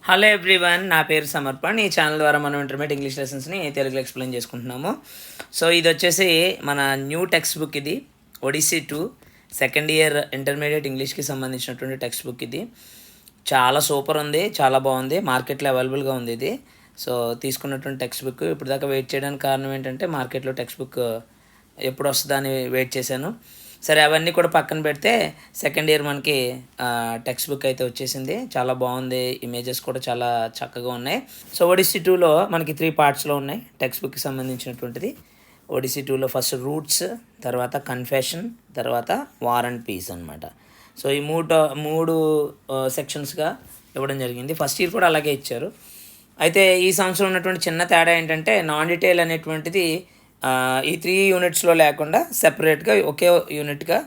Hello everyone, నా పేరు సమర్పణ్. ఈ ఛానల్ ద్వారా మనం ఇంటర్మీడియట్ ఇంగ్లీష్ లెసన్స్ని తెలుగులో ఎక్స్ప్లెయిన్ చేసుకుంటున్నాము. సో ఇది వచ్చేసి మన న్యూ టెక్స్ట్ బుక్. ఇది ఒడిసీ 2 సెకండ్ ఇయర్ ఇంటర్మీడియట్ ఇంగ్లీష్కి సంబంధించినటువంటి టెక్స్ట్ బుక్. ఇది చాలా సూపర్ ఉంది, చాలా బాగుంది, మార్కెట్లో అవైలబుల్గా ఉంది ఇది. సో తీసుకున్నటువంటి టెక్స్ట్ బుక్ ఇప్పుడు దాకా వెయిట్ చేయడానికి కారణం ఏంటంటే మార్కెట్లో టెక్స్ట్ బుక్ ఎప్పుడు వస్తుందా అని వెయిట్ చేశాను. సరే, అవన్నీ కూడా పక్కన పెడితే సెకండ్ ఇయర్ మనకి టెక్స్ట్ బుక్ అయితే వచ్చేసింది. చాలా బాగుంది, ఇమేజెస్ కూడా చాలా చక్కగా ఉన్నాయి. సో ఒడిసీ 2లో మనకి 3 పార్ట్స్లో ఉన్నాయి టెక్స్ట్ బుక్కి సంబంధించినటువంటిది. ఒడిసీ 2లో ఫస్ట్ రూట్స్, తర్వాత కన్ఫెషన్, తర్వాత వార్ అండ్ పీస్ అనమాట. సో ఈ మూడు సెక్షన్స్గా ఇవ్వడం జరిగింది. ఫస్ట్ ఇయర్ కూడా అలాగే ఇచ్చారు. అయితే ఈ సంవత్సరం ఉన్నటువంటి చిన్న తేడా ఏంటంటే నాన్ డీటెయిల్ అనేటువంటిది ఈ 3 యూనిట్స్లో లేకుండా సెపరేట్గా ఒకే యూనిట్గా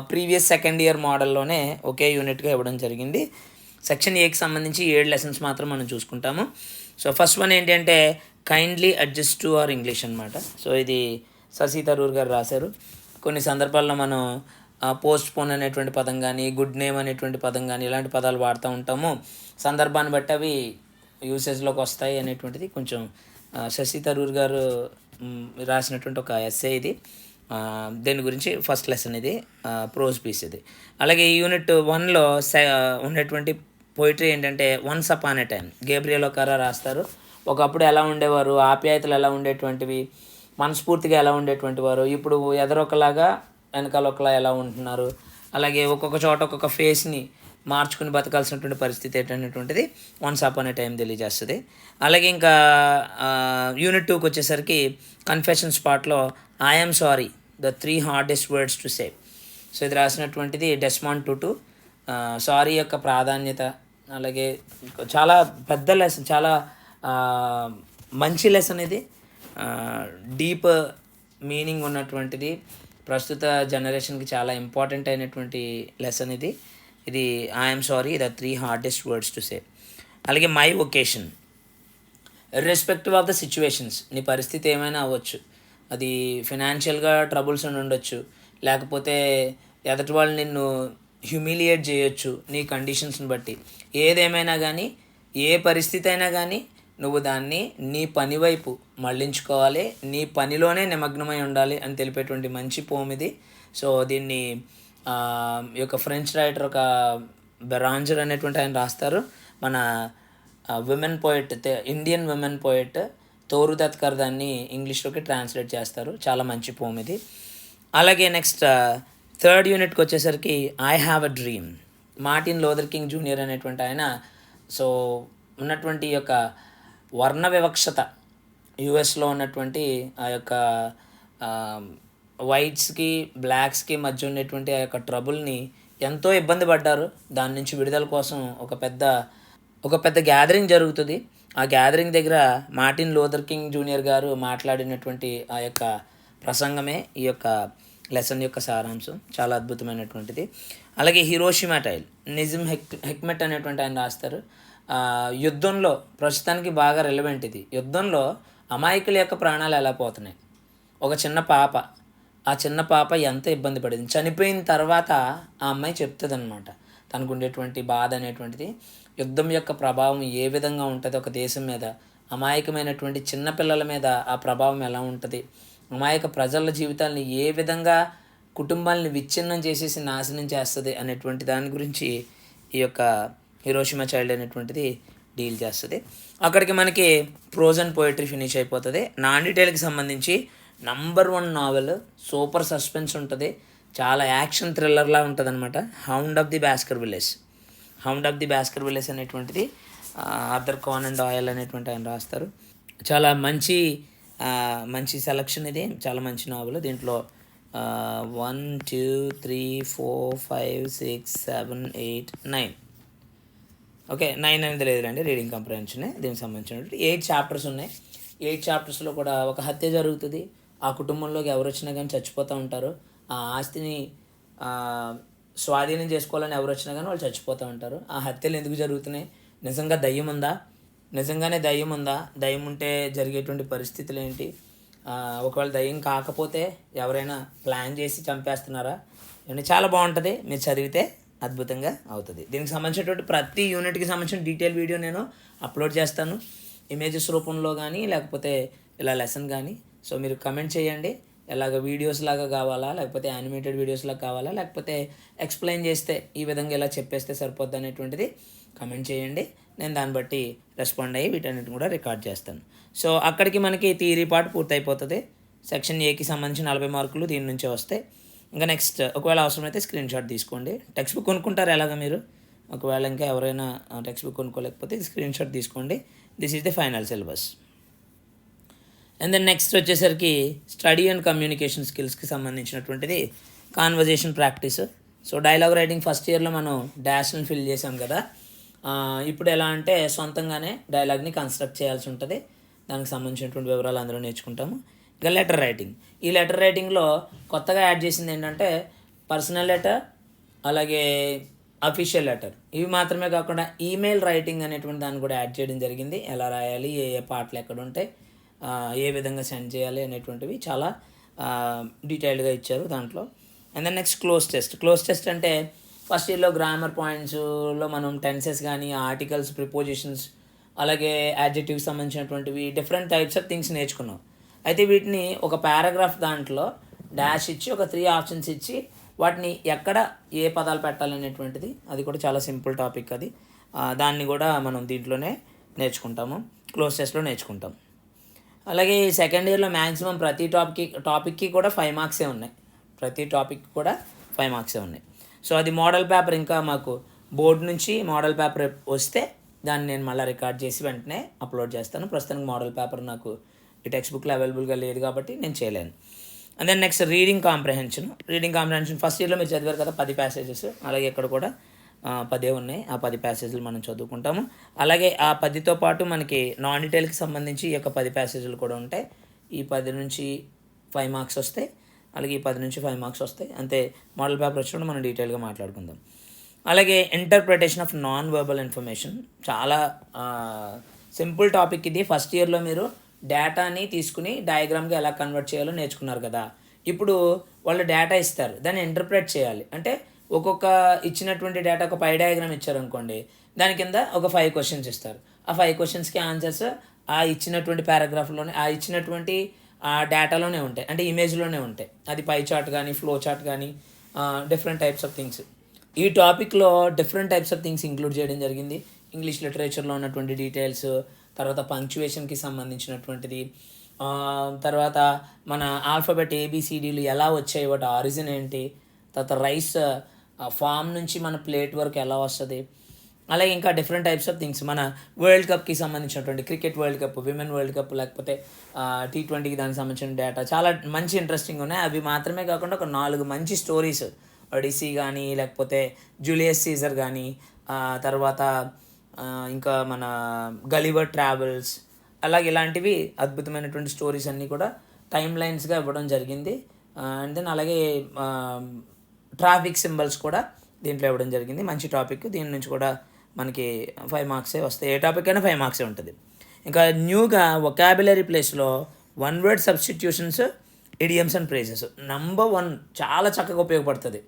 ప్రీవియస్ సెకండ్ ఇయర్ మోడల్లోనే ఒకే యూనిట్గా ఇవ్వడం జరిగింది. సెక్షన్ ఏకి సంబంధించి 7 లెసన్స్ మాత్రం మనం చూసుకుంటాము. సో ఫస్ట్ వన్ ఏంటంటే kindly adjust to our English అనమాట. సో ఇది శశి తరూర్ గారు రాశారు. కొన్ని సందర్భాల్లో మనం పోస్ట్ పోన్ అనేటువంటి పదం కానీ, గుడ్ నేమ్ అనేటువంటి పదం కానీ ఇలాంటి పదాలు వాడుతూ ఉంటాము. సందర్భాన్ని బట్టి అవి యూసేజ్లోకి వస్తాయి అనేటువంటిది కొంచెం శశి తరూర్ గారు రాసినటువంటి ఒక ఎస్సే ఇది. దీని గురించి ఫస్ట్ లెసన్ ఇది, ప్రోజ్ పీస్ ఇది. అలాగే ఈ యూనిట్ 1లో ఉన్నటువంటి పోయిటరీ ఏంటంటే once upon a time. Gabriel Okara రాస్తారు. ఒకప్పుడు ఎలా ఉండేవారు, ఆప్యాయతలు ఎలా ఉండేటువంటివి, మనస్ఫూర్తిగా ఎలా ఉండేటువంటి వారు, ఇప్పుడు ఎదరొకలాగా వెనకాల ఒకలా ఎలా ఉంటున్నారు, అలాగే ఒక్కొక్క చోట ఒక్కొక్క ఫేస్ని మార్చుకుని బతకాల్సినటువంటి పరిస్థితి ఏంటనేటువంటిది వన్స్ అపాన్ ఎ టైం తెలియజేస్తుంది. అలాగే ఇంకా యూనిట్ 2కి వచ్చేసరికి కన్ఫెషన్స్ పార్ట్లో I'm sorry the 3 hardest words to say. So ఇది రాసినటువంటిది డెస్మాండ్ టుటు. సారీ యొక్క ప్రాధాన్యత, అలాగే చాలా పెద్ద లెసన్, చాలా మంచి లెసన్ ఇది. డీప్ మీనింగ్ ఉన్నటువంటిది, ప్రస్తుత జనరేషన్కి చాలా ఇంపార్టెంట్ అయినటువంటి లెసన్ ఇది. ఇది I'm sorry the 3 hardest words to say. అలాగే my occasion, irrespective of the situations. నీ పరిస్థితి ఏమైనా అవ్వచ్చు, అది ఫినాన్షియల్గా ట్రబుల్స్ ఉండొచ్చు, లేకపోతే ఎదటి వాళ్ళు నిన్ను హ్యూమిలియేట్ చేయొచ్చు నీ కండిషన్స్ని బట్టి. ఏదేమైనా కానీ, ఏ పరిస్థితి అయినా కానీ నువ్వు దాన్ని నీ పని వైపు మళ్ళించుకోవాలి, నీ పనిలోనే నిమగ్నమై ఉండాలి అని తెలిపేటువంటి మంచి పోమ్ ఇది. సో దీన్ని ఈ యొక్క ఫ్రెంచ్ రైటర్ ఒక బెరాంజర్ అనేటువంటి ఆయన రాస్తారు. మన women poet, Indian women poet Toru దత్కర్ దాన్ని ఇంగ్లీష్లోకి ట్రాన్స్లేట్ చేస్తారు. చాలా మంచి పోమ్ ఇది. అలాగే నెక్స్ట్ థర్డ్ యూనిట్కి వచ్చేసరికి I have a dream. Martin Luther king junior అనేటువంటి ఆయన సో ఉన్నటువంటి ఈ యొక్క వర్ణ వివక్షత, యుఎస్లో ఉన్నటువంటి ఆ యొక్క వైట్స్కి బ్లాక్స్కి మధ్య ఉన్నటువంటి ఆ యొక్క ట్రబుల్ని ఎంతో ఇబ్బంది పడ్డారు. దాని నుంచి విడుదల కోసం ఒక పెద్ద గ్యాదరింగ్ జరుగుతుంది. ఆ గ్యాదరింగ్ దగ్గర మార్టిన్ లూథర్ కింగ్ జూనియర్ గారు మాట్లాడినటువంటి ఆ యొక్క ప్రసంగమే ఈ యొక్క లెసన్ యొక్క సారాంశం. చాలా అద్భుతమైనటువంటిది. అలాగే హిరోషిమా టైల్, నిజం హెక్మెట్ అనేటువంటి ఆయన రాస్తారు. యుద్ధంలో ప్రస్తుతానికి బాగా రెలవెంట్ ఇది. యుద్ధంలో అమాయకుల యొక్క ప్రాణాలు ఎలా పోతున్నాయి. ఒక చిన్న పాప, ఆ చిన్న పాప ఎంత ఇబ్బంది పడింది. చనిపోయిన తర్వాత ఆ అమ్మాయి చెప్తుంది అనమాట తనకు ఉండేటువంటి బాధ అనేటువంటిది. యుద్ధం యొక్క ప్రభావం ఏ విధంగా ఉంటుంది ఒక దేశం మీద, అమాయకమైనటువంటి చిన్నపిల్లల మీద ఆ ప్రభావం ఎలా ఉంటుంది, అమాయక ప్రజల జీవితాలని ఏ విధంగా కుటుంబాలని విచ్ఛిన్నం చేసేసి నాశనం చేస్తుంది అనేటువంటి దాని గురించి ఈ యొక్క హిరోషిమా చైల్డ్ అనేటువంటిది డీల్ చేస్తుంది. అక్కడికి మనకి ప్రోజ్ అండ్ పోయిటరీ ఫినిష్ అయిపోతుంది. నాన్ డీటెయిల్కి సంబంధించి నంబర్ 1 నావెల్, సూపర్ సస్పెన్స్ ఉంటుంది, చాలా యాక్షన్ థ్రిల్లర్లా ఉంటుంది అనమాట. హౌండ్ ఆఫ్ ది బాస్కర్ విలేస్ అనేటువంటిది ఆర్థర్ కానన్ డాయల్ అనేటువంటి ఆయన రాస్తారు. చాలా మంచి సెలక్షన్ ఇది, చాలా మంచి నావెల్. దీంట్లో 1 2 3 4 5 6 7 8 9 ఓకే 9 అనేది లేదులేండి, రీడింగ్ కంప్రహెన్షనే దీనికి సంబంధించినటువంటి 8 చాప్టర్స్ ఉన్నాయి. 8 చాప్టర్స్లో కూడా ఒక హత్య జరుగుతుంది. ఆ కుటుంబంలోకి ఎవరు వచ్చినా కానీ చచ్చిపోతూ ఉంటారు. ఆ ఆస్తిని స్వాధీనం చేసుకోవాలని ఎవరు వచ్చినా కానీ వాళ్ళు చచ్చిపోతూ ఉంటారు. ఆ హత్యలు ఎందుకు జరుగుతున్నాయి, నిజంగా దయ్యం ఉందా, నిజంగానే దయ్యం ఉందా, దయ్యం ఉంటే జరిగేటువంటి పరిస్థితులు ఏంటి, ఒకవేళ దయ్యం కాకపోతే ఎవరైనా ప్లాన్ చేసి చంపేస్తున్నారా, ఇవన్నీ చాలా బాగుంటుంది. మీరు చదివితే అద్భుతంగా అవుతుంది. దీనికి సంబంధించినటువంటి ప్రతి యూనిట్కి సంబంధించిన డీటెయిల్ వీడియో నేను అప్లోడ్ చేస్తాను, ఇమేజెస్ రూపంలో కానీ లేకపోతే ఇలా లెసన్ కానీ. సో మీరు కమెంట్ చేయండి, ఎలాగ వీడియోస్ లాగా కావాలా, లేకపోతే యానిమేటెడ్ వీడియోస్ లాగా కావాలా, లేకపోతే ఎక్స్ప్లెయిన్ చేస్తే ఈ విధంగా ఇలా చెప్పేస్తే సరిపోద్ది అనేటువంటిది కమెంట్ చేయండి. నేను దాన్ని బట్టి రెస్పాండ్ అయ్యి వీటన్నిటిని కూడా రికార్డ్ చేస్తాను. సో అక్కడికి మనకి థియరీ పార్ట్ పూర్తయిపోతుంది. సెక్షన్ ఏకి సంబంధించి 40 మార్కులు దీని నుంచే వస్తాయి. ఇంకా నెక్స్ట్ ఒకవేళ అవసరమైతే స్క్రీన్ షాట్ తీసుకోండి. టెక్స్ట్ బుక్ కొనుక్కుంటారు ఎలాగ మీరు, ఒకవేళ ఇంకా ఎవరైనా టెక్స్ట్ బుక్ కొనుక్కోలేకపోతే స్క్రీన్ షాట్ తీసుకోండి. This is the final syllabus. And then next వచ్చేసరికి స్టడీ అండ్ కమ్యూనికేషన్ స్కిల్స్కి సంబంధించినటువంటిది conversation practice. So dialogue writing first ఇయర్లో మనం డాష్ని ఫిల్ చేసాం కదా. ఇప్పుడు ఎలా అంటే సొంతంగానే డైలాగ్ని కన్స్ట్రక్ట్ చేయాల్సి ఉంటుంది. దానికి సంబంధించినటువంటి వివరాలు అందరూ నేర్చుకుంటాము. ఇక లెటర్ రైటింగ్, ఈ లెటర్ రైటింగ్లో కొత్తగా యాడ్ చేసింది ఏంటంటే పర్సనల్ లెటర్, అలాగే అఫీషియల్ లెటర్. ఇవి మాత్రమే కాకుండా ఈమెయిల్ రైటింగ్ అనేటువంటి దాన్ని కూడా యాడ్ చేయడం జరిగింది. ఎలా రాయాలి, ఏ ఏ పార్ట్లు ఎక్కడ ఉంటాయి, ఏ విధంగా సెండ్ చేయాలి అనేటువంటివి చాలా డీటెయిల్డ్గా ఇచ్చారు దాంట్లో. And then next cloze test అంటే ఫస్ట్ ఇయర్లో గ్రామర్ పాయింట్స్లో మనం టెన్సెస్ కానీ ఆర్టికల్స్, ప్రిపోజిషన్స్, అలాగే యాడ్జెక్టివ్కి సంబంధించినటువంటివి డిఫరెంట్ టైప్స్ ఆఫ్ థింగ్స్ నేర్చుకున్నాం. అయితే వీటిని ఒక పారాగ్రాఫ్ దాంట్లో డాష్ ఇచ్చి ఒక 3 ఆప్షన్స్ ఇచ్చి వాటిని ఎక్కడ ఏ పదాలు పెట్టాలనేటువంటిది, అది కూడా చాలా సింపుల్ టాపిక్ అది. దాన్ని కూడా మనం దీంట్లోనే నేర్చుకుంటాము, క్లోజ్ టెస్ట్లో నేర్చుకుంటాం. అలాగే సెకండ్ ఇయర్లో మ్యాక్సిమం ప్రతి టాపిక్కి కూడా 5 మార్క్సే ఉన్నాయి. ప్రతి టాపిక్ కూడా 5 మార్క్సే ఉన్నాయి. సో అది మోడల్ పేపర్ ఇంకా మాకు బోర్డు నుంచి మోడల్ పేపర్ వస్తే దాన్ని నేను మళ్ళీ రికార్డ్ చేసి వెంటనే అప్లోడ్ చేస్తాను. ప్రస్తుతానికి మోడల్ పేపర్ నాకు ఈ టెక్స్ట్ బుక్లో అవైలబుల్గా లేదు కాబట్టి నేను చేయలేను. And then next reading comprehension first ఇయర్లో మీరు చదివారు కదా 10 ప్యాసేజెస్, అలాగే ఇక్కడ కూడా 10 ఉన్నాయి. ఆ 10 ప్యాసేజీలు మనం చదువుకుంటాము. అలాగే ఆ 10తో పాటు మనకి నాన్ డీటెయిల్కి సంబంధించి ఈ యొక్క 10 ప్యాసేజీలు కూడా ఉంటాయి. ఈ 10 నుంచి 5 మార్క్స్ వస్తాయి, అలాగే ఈ 10 నుంచి 5 మార్క్స్ వస్తాయి. అంతే, మోడల్ పేపర్ వచ్చినప్పుడు మనం డీటెయిల్గా మాట్లాడుకుందాం. అలాగే interpretation of non verbal information, చాలా సింపుల్ టాపిక్ ఇది. ఫస్ట్ ఇయర్లో మీరు డేటాని తీసుకుని డయాగ్రామ్గా ఎలా కన్వర్ట్ చేయాలో నేర్చుకున్నారు కదా. ఇప్పుడు వాళ్ళు డేటా ఇస్తారు, దాన్ని ఇంటర్ప్రెట్ చేయాలి. అంటే ఒక్కొక్క ఇచ్చినటువంటి డేటా ఒక పై డయాగ్రామ్ ఇచ్చారనుకోండి, దాని కింద ఒక 5 క్వశ్చన్స్ ఇస్తారు. ఆ 5 క్వశ్చన్స్కి ఆన్సర్స్ ఆ ఇచ్చినటువంటి పారాగ్రాఫ్లోనే, ఆ ఇచ్చినటువంటి ఆ డేటాలోనే ఉంటాయి, అంటే ఇమేజ్లోనే ఉంటాయి. అది పై చార్ట్ కానీ, ఫ్లో చార్ట్ కానీ, డిఫరెంట్ టైప్స్ ఆఫ్ థింగ్స్. ఈ టాపిక్లో different types of things include చేయడం జరిగింది. ఇంగ్లీష్ లిటరేచర్లో ఉన్నటువంటి డీటెయిల్స్, తర్వాత పంక్చువేషన్కి సంబంధించినటువంటిది, తర్వాత మన ఆల్ఫాబెట్ ABCDలు ఎలా వచ్చాయి, వాటి ఆరిజిన్ ఏంటి, తర్వాత రైస్ ఫామ్ నుంచి మన ప్లేట్ వరకు ఎలా వస్తుంది, అలాగే ఇంకా డిఫరెంట్ టైప్స్ ఆఫ్ థింగ్స్. మన వరల్డ్ కప్కి సంబంధించినటువంటి cricket world cup, women world cup, లేకపోతే T20కి దానికి సంబంధించిన డేటా చాలా మంచి ఇంట్రెస్టింగ్ ఉన్నాయి. అవి మాత్రమే కాకుండా ఒక 4 మంచి స్టోరీస్, ఒడిసీ కానీ, లేకపోతే జూలియస్ సీజర్ కానీ, తర్వాత ఇంకా మన గలివర్ ట్రావెల్స్, అలాగే ఇలాంటివి అద్భుతమైనటువంటి స్టోరీస్ అన్నీ కూడా టైమ్ లైన్స్గా ఇవ్వడం జరిగింది. అండ్ దెన్ అలాగే ట్రాఫిక్ సింబల్స్ కూడా దీంట్లో ఇవ్వడం జరిగింది. మంచి టాపిక్, దీని నుంచి కూడా మనకి 5 మార్క్సే వస్తాయి. ఏ టాపిక్ అయినా 5 మార్క్సే ఉంటుంది. ఇంకా న్యూగా వొకాబులరీ ప్లేస్లో 1 word substitutions, idioms and phrases number 1 చాలా చక్కగా ఉపయోగపడుతుంది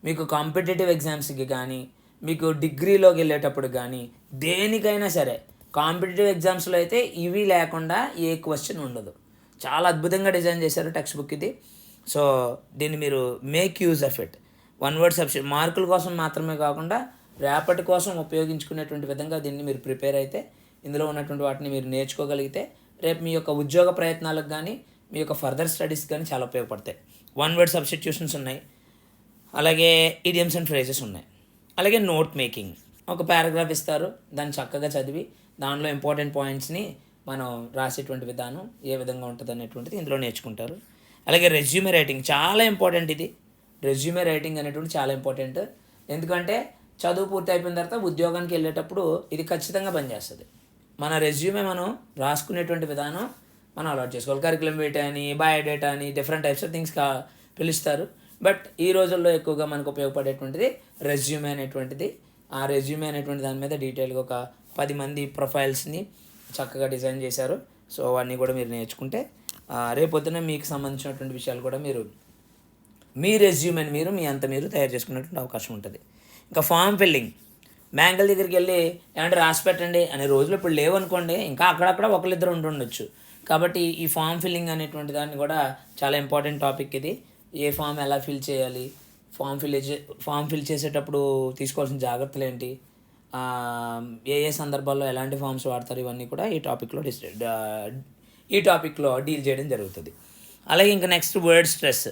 మీకు కాంపిటేటివ్ ఎగ్జామ్స్కి కానీ, మీకు డిగ్రీలోకి వెళ్ళేటప్పుడు కానీ, దేనికైనా సరే. కాంపిటేటివ్ ఎగ్జామ్స్లో అయితే ఇవి లేకుండా ఏ క్వశ్చన్ ఉండదు. చాలా అద్భుతంగా డిజైన్ చేశారు టెక్స్ట్ బుక్ ఇది. సో దీన్ని మీరు make use of it. 1 word substitute మార్కుల కోసం మాత్రమే కాకుండా రేపటి కోసం ఉపయోగించుకునేటువంటి విధంగా దీన్ని మీరు ప్రిపేర్ అయితే, ఇందులో ఉన్నటువంటి వాటిని మీరు నేర్చుకోగలిగితే రేపు మీ యొక్క ఉద్యోగ ప్రయత్నాలకు కానీ, మీ యొక్క ఫర్దర్ స్టడీస్ కానీ చాలా ఉపయోగపడతాయి. 1 వర్డ్ సబ్స్టిట్యూషన్స్ ఉన్నాయి, అలాగే ఇడియమ్స్ అండ్ ఫ్రేజెస్ ఉన్నాయి, అలాగే నోట్ మేకింగ్. ఒక పారాగ్రాఫ్ ఇస్తారు, దాన్ని చక్కగా చదివి దానిలో ఇంపార్టెంట్ పాయింట్స్ని మనం రాసేటువంటి విధానం ఏ విధంగా ఉంటుంది అనేటువంటిది ఇందులో నేర్చుకుంటారు. అలాగే రెజ్యూమే రైటింగ్ చాలా ఇంపార్టెంట్. ఇది రెజ్యూమే రైటింగ్ అనేటువంటి చాలా ఇంపార్టెంట్. ఎందుకంటే చదువు పూర్తి అయిపోయిన తర్వాత ఉద్యోగానికి వెళ్ళేటప్పుడు ఇది ఖచ్చితంగా పనిచేస్తుంది. మన రెజ్యూమే మనం రాసుకునేటువంటి విధానం మనం అలవాటు చేసుకోవాలి. కరికులం వేటా అని, బయోడేటా అని, డిఫరెంట్ టైప్స్ ఆఫ్ థింగ్స్ పిలుస్తారు. బట్ ఈ రోజుల్లో ఎక్కువగా మనకు ఉపయోగపడేటువంటిది రెజ్యూమే అనేటువంటిది. ఆ రెజ్యూమే అనేటువంటి దాని మీద డీటెయిల్గా ఒక 10 మంది ప్రొఫైల్స్ని చక్కగా డిజైన్ చేశారు. సో అవన్నీ కూడా మీరు నేర్చుకుంటే రేపొద్దున మీకు సంబంధించినటువంటి విషయాలు కూడా మీరు మీ రెజ్యూమేని మీరు మీ అంత మీరు తయారు చేసుకునేటువంటి అవకాశం ఉంటుంది. ఇంకా ఫామ్ ఫిల్లింగ్, బ్యాంకుల దగ్గరికి వెళ్ళి ఏమంటే రాసి పెట్టండి అనే రోజులు ఇప్పుడు లేవు అనుకోండి, ఇంకా అక్కడక్కడ ఒకరిద్దరు ఉంటుండొచ్చు. కాబట్టి ఈ ఫామ్ ఫిల్లింగ్ అనేటువంటి దాన్ని కూడా చాలా ఇంపార్టెంట్ టాపిక్ ఇది. ఏ ఫామ్ ఎలా ఫిల్ చేయాలి, ఫామ్ ఫిల్ చేసేటప్పుడు తీసుకోవాల్సిన జాగ్రత్తలు ఏంటి, ఏ ఏ సందర్భాల్లో ఎలాంటి ఫామ్స్ వాడతారు, ఇవన్నీ కూడా ఈ టాపిక్లో డీల్ చేయడం జరుగుతుంది. అలాగే ఇంకా next word stress.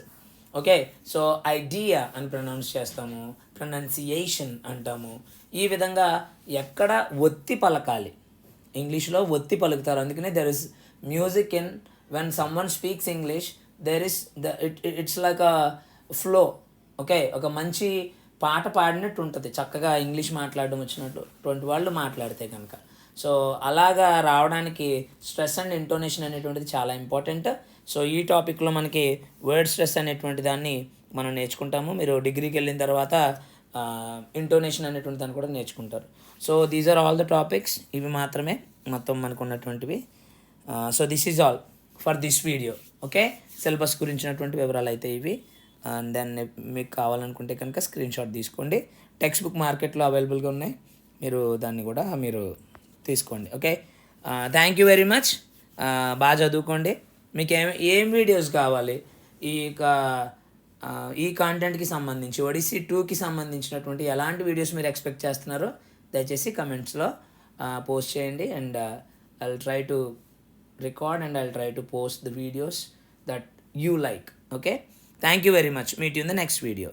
Okay, so idea అని ప్రొనౌన్స్ చేస్తాము, ప్రొనౌన్సియేషన్ అంటాము. ఈ విధంగా ఎక్కడ ఒత్తి పలకాలి, ఇంగ్లీష్లో ఒత్తి పలుకుతారు. అందుకనే there is music in when someone speaks English, there is it's like a flow. Okay, ఒక మంచి పాట పాడినట్టు ఉంటుంది, చక్కగా ఇంగ్లీష్ మాట్లాడడం వచ్చినట్టు అటువంటి వాళ్ళు మాట్లాడితే కనుక. సో అలాగా రావడానికి స్ట్రెస్ అండ్ ఇంటోనేషన్ అనేటువంటిది చాలా ఇంపార్టెంట్. సో ఈ టాపిక్లో మనకి వర్డ్ స్ట్రెస్ అనేటువంటి దాన్ని మనం నేర్చుకుంటాము. మీరు డిగ్రీకి వెళ్ళిన తర్వాత ఇంటోనేషన్ అనేటువంటి దాన్ని కూడా నేర్చుకుంటారు. So these are all the topics, ఇవి మాత్రమే మొత్తం మనకు ఉన్నటువంటివి. So this is all for this video. Okay, syllabus గురించినటువంటి వివరాలు అయితే ఇవి. అండ్ దెన్ మీకు కావాలనుకుంటే కనుక స్క్రీన్ షాట్ తీసుకోండి. టెక్స్ట్ బుక్ మార్కెట్లో అవైలబుల్గా ఉన్నాయి, మీరు దాన్ని కూడా మీరు తీసుకోండి. Okay, thank you very much. బాగా చదువుకోండి. మీకు ఏం వీడియోస్ కావాలి, ఈ కాంటెంట్కి సంబంధించి ఒడిసీ 2కి సంబంధించినటువంటి ఎలాంటి వీడియోస్ మీరు ఎక్స్పెక్ట్ చేస్తున్నారో దయచేసి కమెంట్స్లో పోస్ట్ చేయండి. And I will try to record and I'll try to post the videos that you like. Okay, thank you very much. Meet you in the next video.